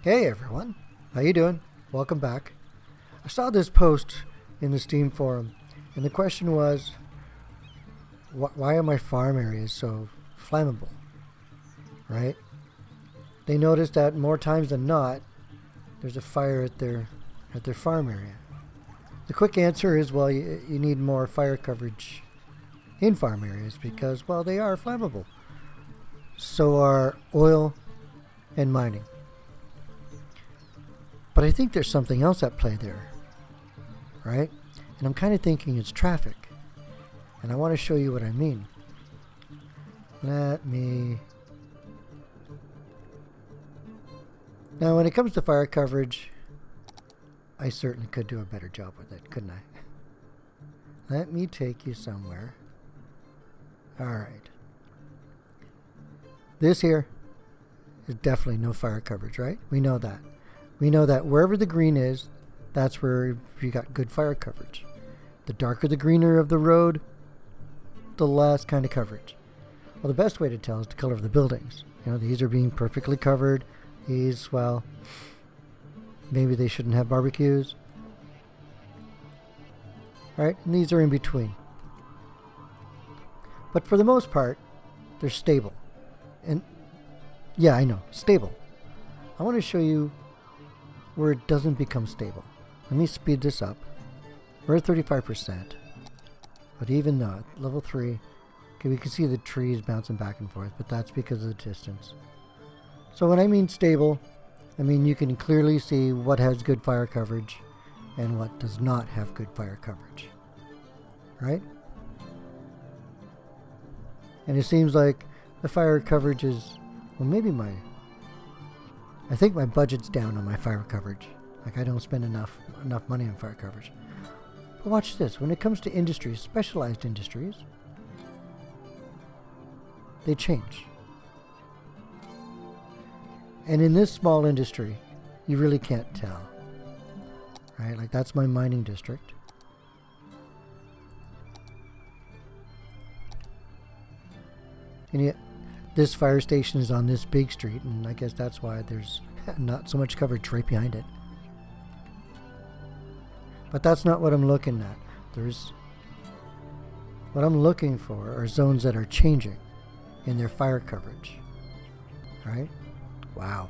Hey everyone, how you doing? Welcome back. I saw this post in the Steam forum, and the question was, why are my farm areas so flammable? Right? They noticed that more times than not, there's a fire at their farm area. The quick answer is, well, you need more fire coverage in farm areas because, well, they are flammable. So are oil and mining. But I think there's something else at play there, right? And I'm kind of thinking it's traffic. And I want to show you what I mean. Now, when it comes to fire coverage, I certainly could do a better job with it, couldn't I? Let me take you somewhere. All right. This here is definitely no fire coverage, right? We know that. We know that wherever the green is, that's where you got good fire coverage. The darker the greener of the road, the less kind of coverage. Well, the best way to tell is the color of the buildings. These are being perfectly covered. These, well, maybe they shouldn't have barbecues. Right? And these are in between. But for the most part, they're stable. And yeah, I know, stable. I want to show you where it doesn't become stable. Let me speed this up. We're at 35%. But even though, level 3, okay, we can see the trees bouncing back and forth, but that's because of the distance. So when I mean stable, I mean you can clearly see what has good fire coverage and what does not have good fire coverage. Right? And it seems like the fire coverage is, well, maybe I think my budget's down on my fire coverage. Like I don't spend enough money on fire coverage. But watch this. When it comes to industries, specialized industries, they change. And in this small industry, you really can't tell. Right? Like that's my mining district. And yet, this fire station is on this big street, and I guess that's why there's not so much coverage right behind it. But that's not what I'm looking at. What I'm looking for are zones that are changing in their fire coverage. Right? Wow.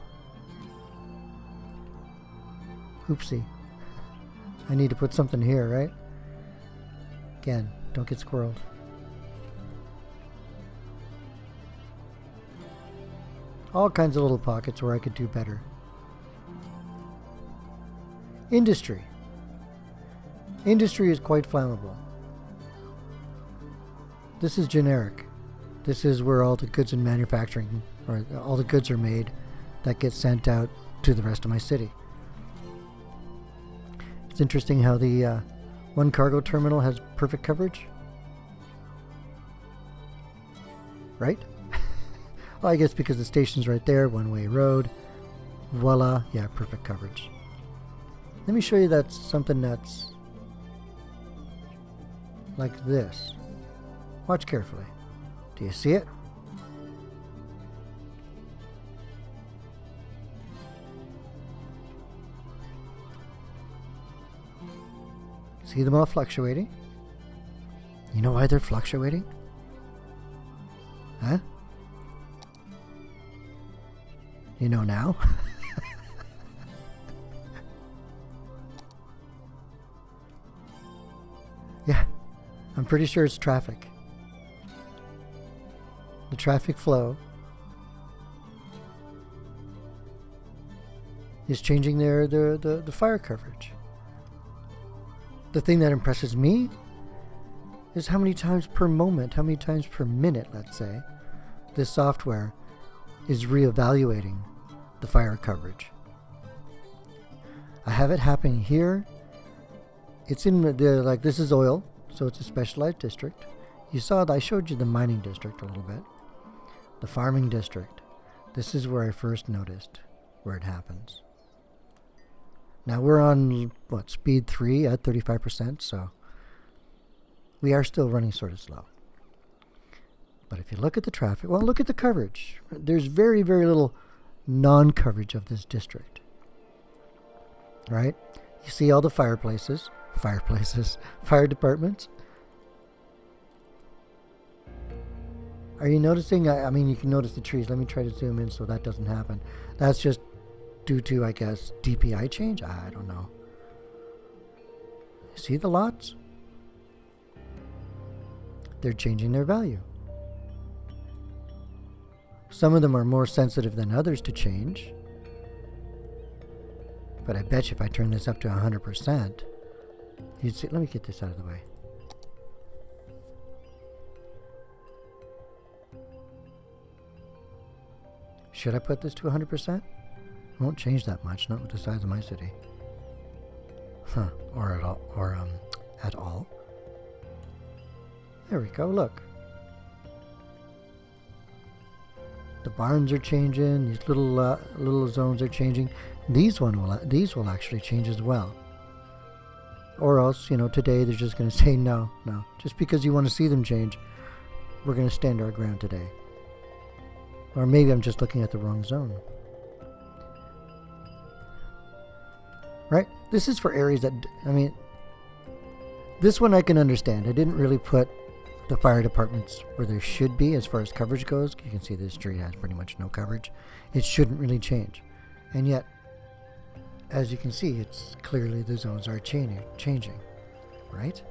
Oopsie. I need to put something here, right? Again, don't get squirreled. All kinds of little pockets where I could do better. Industry. Industry is quite flammable. This is generic. This is where all the goods in manufacturing, or all the goods are made that get sent out to the rest of my city. It's interesting how the one cargo terminal has perfect coverage. Right? Well, I guess because the station's right there, one-way road. Voila, yeah, perfect coverage. Let me show you that's something that's like this. Watch carefully. Do you see it? See them all fluctuating? You know why they're fluctuating? Huh? You know now? Yeah, I'm pretty sure it's traffic. The traffic flow is changing the fire coverage. The thing that impresses me is how many times per moment, how many times per minute, let's say, this software is reevaluating the fire coverage. I have it happening here. It's in this is oil, so it's a specialized district. You saw that I showed you the mining district a little bit. The farming district. This is where I first noticed where it happens. Now we're on, speed 3 at 35%, so we are still running sort of slow. But if you look at the traffic, look at the coverage. There's very, very little non-coverage of this district. right? You see all the fire departments. Are you noticing? I mean, you can notice the trees. Let me try to zoom in so that doesn't happen. That's just due to, I guess, DPI change? I don't know. See the lots? They're changing their value. Some of them are more sensitive than others to change. But I bet you if I turn this up to 100%, you'd see. Let me get this out of the way. Should I put this to 100%? Won't change that much, not with the size of my city. Or at all. There we go, look. The barns are changing, these little zones are changing. These will actually change as well. Or else, today they're just going to say no. Just because you want to see them change, we're going to stand our ground today. Or maybe I'm just looking at the wrong zone. Right? This is for areas that, this one I can understand. I didn't really put the fire departments where there should be as far as coverage goes. You can see this street has pretty much no coverage. It shouldn't really change. And yet, as you can see, it's clearly the zones are changing, right?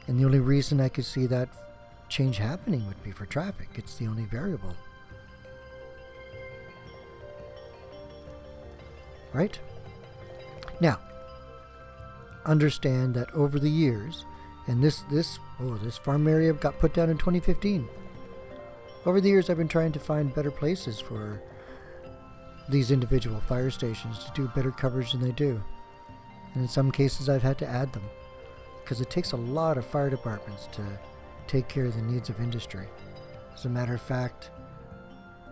And the only reason I could see that change happening would be for traffic. It's the only variable. Right? Now, understand that over the years, and this farm area got put down in 2015. Over the years, I've been trying to find better places for these individual fire stations to do better coverage than they do. And in some cases, I've had to add them because it takes a lot of fire departments to take care of the needs of industry. As a matter of fact,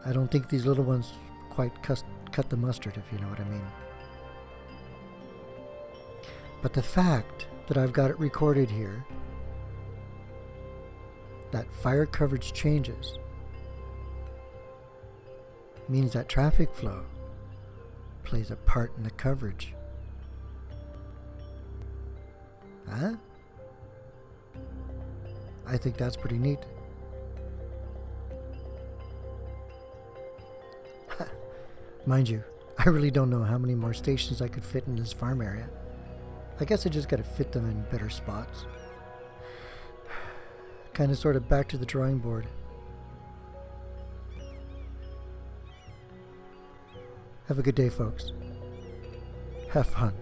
I don't think these little ones quite cut the mustard, if you know what I mean. But the fact that I've got it recorded here, that fire coverage changes, means that traffic flow plays a part in the coverage. Huh? I think that's pretty neat. Mind you, I really don't know how many more stations I could fit in this farm area. I guess I just gotta fit them in better spots. Kind of sort of back to the drawing board. Have a good day, folks. Have fun.